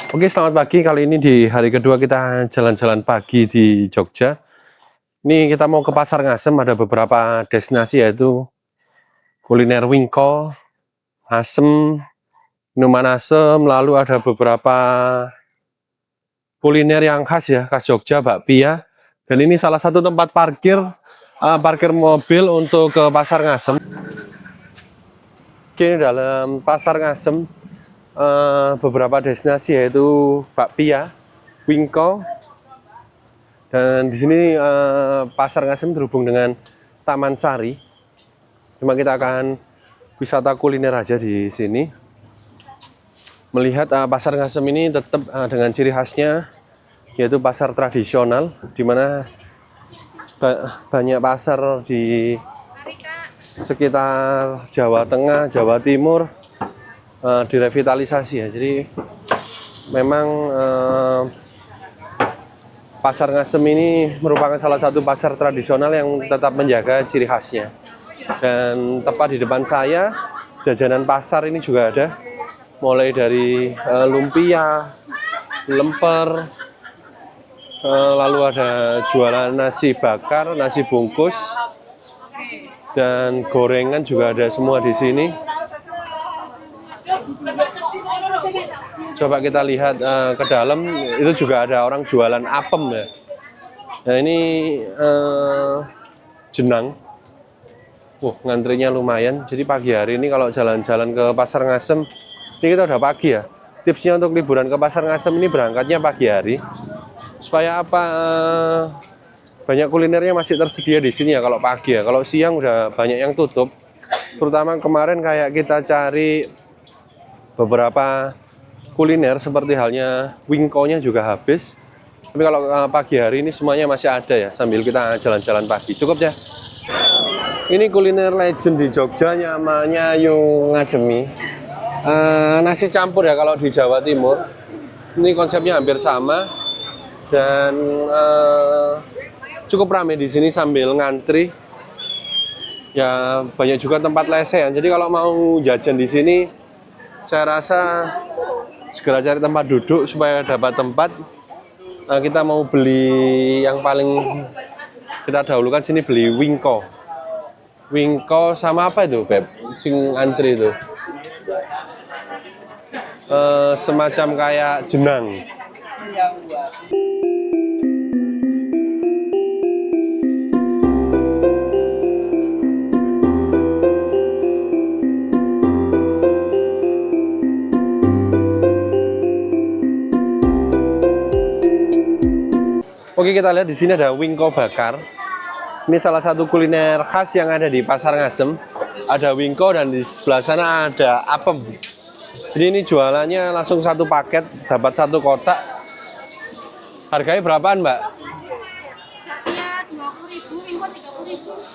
Oke, selamat pagi. Kali ini di hari kedua kita jalan-jalan pagi di Jogja. Ini kita mau ke Pasar Ngasem, ada beberapa destinasi yaitu kuliner wingko, asem, minuman asem, lalu ada beberapa kuliner yang khas ya, khas Jogja, bakpia. Dan ini salah satu tempat parkir mobil untuk ke Pasar Ngasem. Oke, dalam Pasar Ngasem beberapa destinasi yaitu bakpia, wingko, dan di sini Pasar Ngasem terhubung dengan Taman Sari. Cuma kita akan wisata kuliner aja di sini. Melihat Pasar Ngasem ini tetap dengan ciri khasnya yaitu pasar tradisional, di mana banyak pasar di sekitar Jawa Tengah, Jawa Timur direvitalisasi ya. Jadi memang Pasar Ngasem ini merupakan salah satu pasar tradisional yang tetap menjaga ciri khasnya. Dan tepat di depan saya, jajanan pasar ini juga ada, mulai dari lumpia, lemper, lalu ada jualan nasi bakar, nasi bungkus, dan gorengan juga ada semua di sini. Coba kita lihat ke dalam, itu juga ada orang jualan apem ya. Nah ini jenang. Ngantrinya lumayan. Jadi pagi hari ini kalau jalan-jalan ke Pasar Ngasem, ini kita udah pagi ya. Tipsnya untuk liburan ke Pasar Ngasem ini berangkatnya pagi hari. Supaya apa? Banyak kulinernya masih tersedia di sini ya kalau pagi ya. Kalau siang udah banyak yang tutup. Terutama kemarin kayak kita cari beberapa kuliner seperti halnya wingko-nya juga habis. Tapi kalau pagi hari ini semuanya masih ada ya, sambil kita jalan-jalan pagi. Cukup ya. Ini kuliner legend di Jogja, namanya Yung Ngademi. Nasi campur ya kalau di Jawa Timur. Ini konsepnya hampir sama dan cukup ramai di sini sambil ngantri. Ya banyak juga tempat lesehan. Jadi kalau mau jajan di sini, saya rasa segera cari tempat duduk supaya dapat tempat. Kita mau beli yang paling kita dahulukan sini, beli wingko. Wingko sama apa itu, Beb? Sing antri itu. Semacam kayak jenang. Oke, kita lihat di sini ada wingko bakar. Ini salah satu kuliner khas yang ada di Pasar Ngasem. Ada wingko dan di sebelah sana ada apem. Jadi ini jualannya langsung satu paket, dapat satu kotak. Harganya berapaan, Mbak?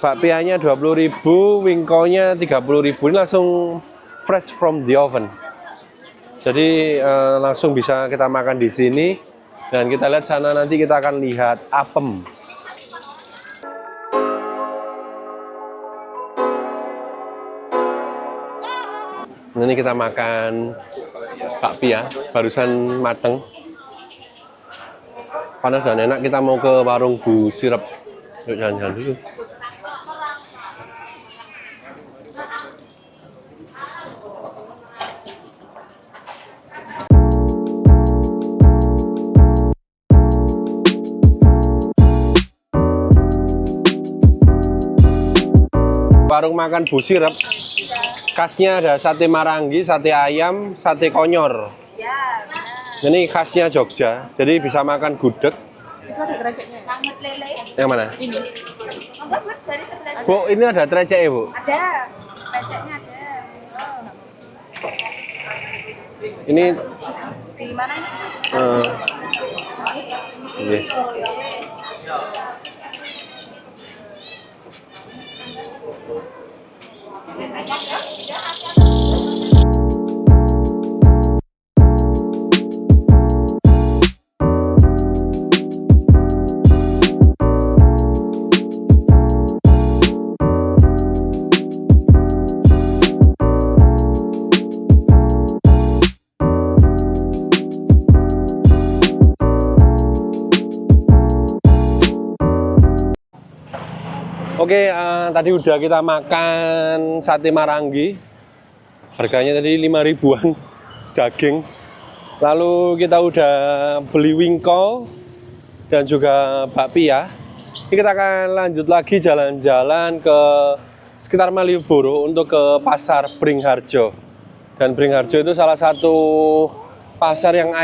Bakpianya 20.000, wingkonya 30.000. Ini langsung fresh from the oven. Jadi langsung bisa kita makan di sini. Dan kita lihat sana, nanti kita akan lihat apem. Ini kita makan bakpia, barusan mateng. Panas dan enak. Kita mau ke warung Bu Sirep. Yuk jalan-jalan dulu. Warung makan Bu Sirep, khasnya ada sate marangi, sate ayam, sate konyor. Ya, ini khasnya Jogja, jadi bisa makan gudeg. Itu ada gereceknya. Banget lele. Yang mana? Ini. Enggak, Bu, dari sebelah. Bu, ini ada treceknya, Bu? Ada. Beceknya ada. Ini Di mana? iya. Oke, tadi udah kita makan sate Marangi. Harganya tadi 5 ribuan daging. Lalu kita udah beli wingko dan juga bakpia. Ini kita akan lanjut lagi jalan-jalan ke sekitar Malioboro untuk ke pasar Bringharjo. Dan Bringharjo itu salah satu pasar yang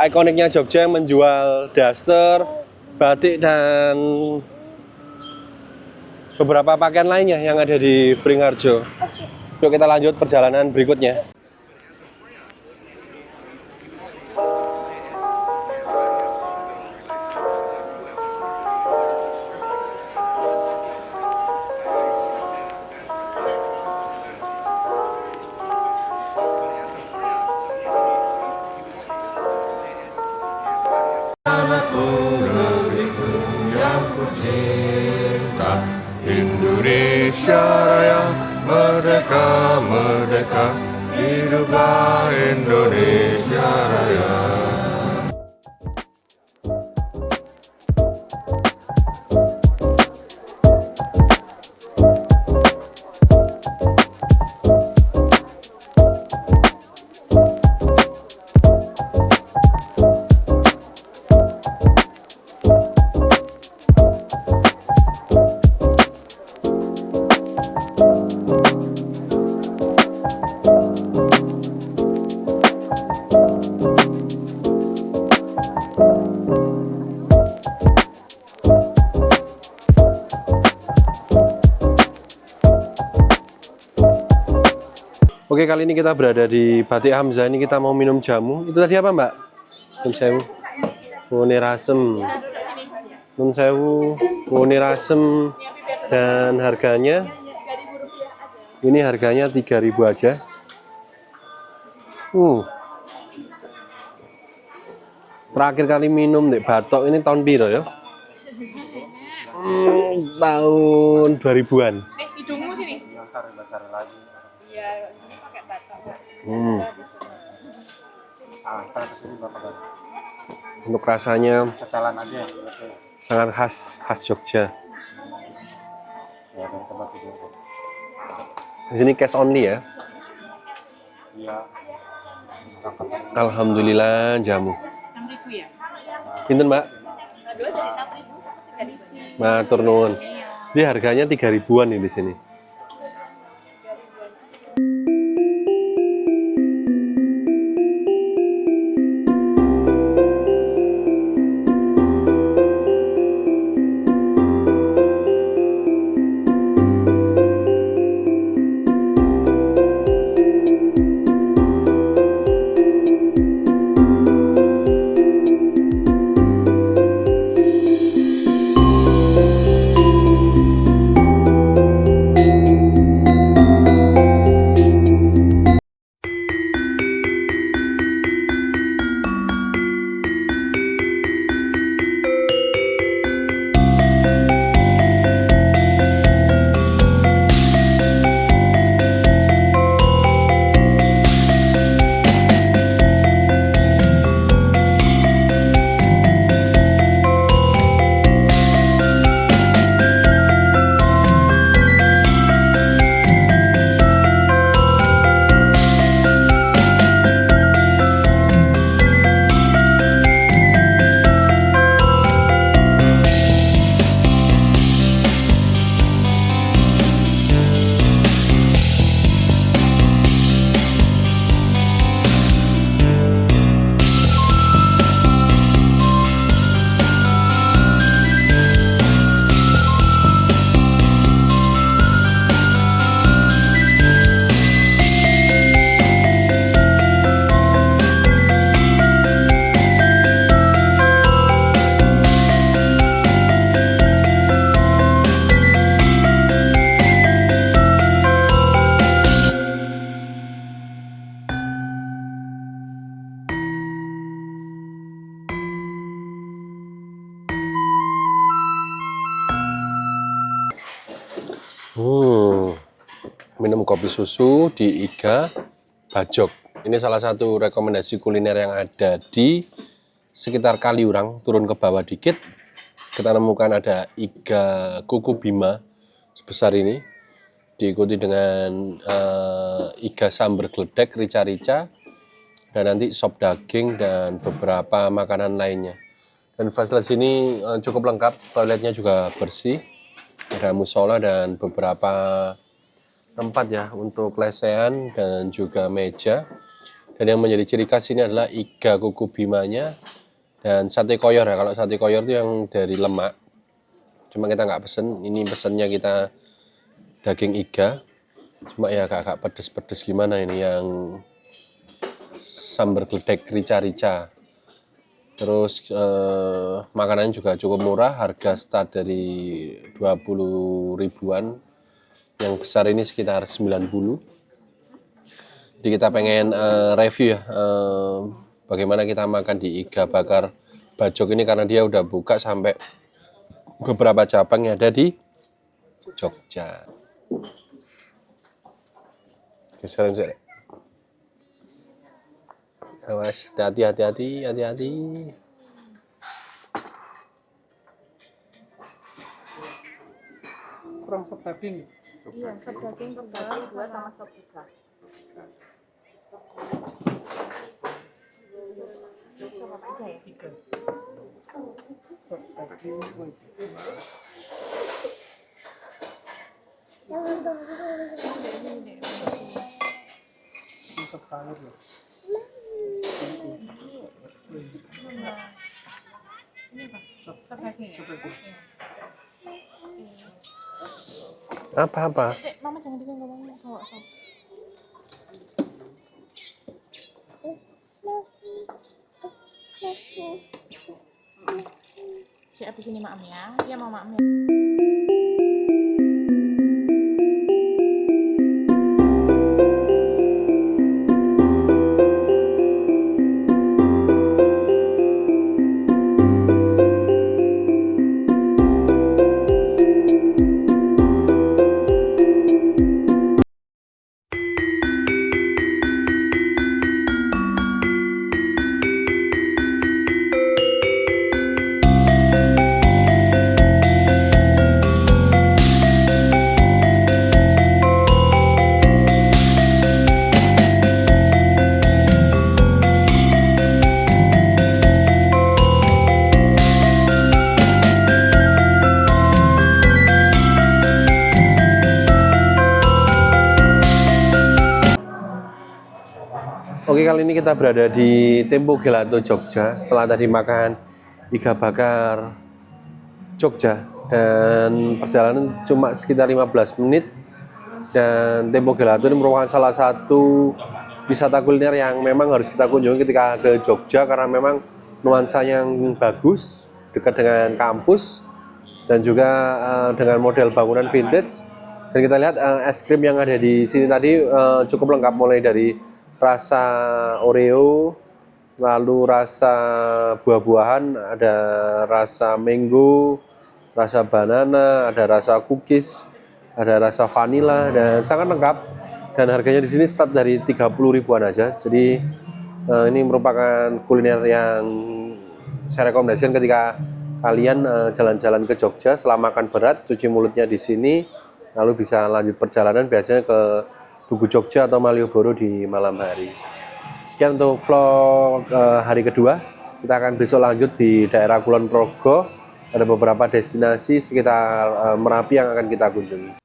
ikoniknya Jogja yang menjual daster, batik dan beberapa pakaian lainnya yang ada di Bringharjo. Yuk kita lanjut perjalanan berikutnya. Indonesia Raya, merdeka, merdeka, hiduplah Indonesia Raya. Oke, kali ini kita berada di Batik Hamzah. Ini kita mau minum jamu. Itu tadi apa, Mbak? Nun sewu. Wone rasem. Nun sewu, wone rasem. Dan harganya ini harganya 3.000 aja. Terakhir kali minum di Batok ini tahun piro ya? Tahun 2000-an. Hidungmu sini. Iya, pakai batok. Untuk rasanya Setelan aja. sangat khas Jogja. Di sini cash only ya. Iya. Alhamdulillah jamu. 6.000 ya? Pinten, Mbak? Dua dari 6.000 sampai 3.000. Matur nuwun. Jadi harganya 3.000-an nih di sini. Minum kopi susu di Iga Bajok. Ini salah satu rekomendasi kuliner yang ada di sekitar Kaliurang. Turun ke bawah dikit, kita nemukan ada iga kuku bima sebesar ini, diikuti dengan iga sambar gledek rica-rica, dan nanti sop daging dan beberapa makanan lainnya. Dan fasilitas ini cukup lengkap, toiletnya juga bersih, ada musola dan beberapa tempat ya untuk lesehan dan juga meja. Dan yang menjadi ciri khas ini adalah iga kuku bimanya dan sate koyor ya. Kalau sate koyor itu yang dari lemak, cuma kita nggak pesen, ini pesennya kita daging iga, cuma ya agak pedes-pedes gimana ini yang sambar gledek rica-rica. Terus makanannya juga cukup murah, harga start dari 20 ribuan, yang besar ini sekitar 90. Jadi kita pengen review ya bagaimana kita makan di Iga Bakar Bajok ini, karena dia udah buka sampai beberapa cabang yang ada di Jogja. Geseran sih. Awas, hati-hati. Kurang sop daging. Iya, sop daging kembali 2 sama sop iga. Sop apa iga ya? Tiga. Sop daging. Sop sayur ya. Ini apa? Sop daging ya? Apa? Dek, mama jangan bikin ngomongnya bawa sop. Cik, habis ini maam ya. Iya, mau maam ya. Oke, kali ini kita berada di Tempo Gelato Jogja setelah tadi makan Iga Bakar Jogja, dan perjalanan cuma sekitar 15 menit. Dan Tempo Gelato ini merupakan salah satu wisata kuliner yang memang harus kita kunjungi ketika ke Jogja, karena memang nuansanya yang bagus, dekat dengan kampus, dan juga dengan model bangunan vintage. Dan kita lihat es krim yang ada di sini tadi cukup lengkap, mulai dari rasa Oreo, lalu rasa buah-buahan, ada rasa mango, rasa banana, ada rasa cookies, ada rasa vanilla, dan sangat lengkap. Dan harganya di sini start dari 30 ribuan aja. Jadi ini merupakan kuliner yang saya rekomendasikan ketika kalian jalan-jalan ke Jogja. Setelah makan berat, cuci mulutnya di sini, lalu bisa lanjut perjalanan biasanya ke Tugu Jogja atau Malioboro di malam hari. Sekian untuk vlog hari kedua. Kita akan besok lanjut di daerah Kulon Progo. Ada beberapa destinasi sekitar Merapi yang akan kita kunjungi.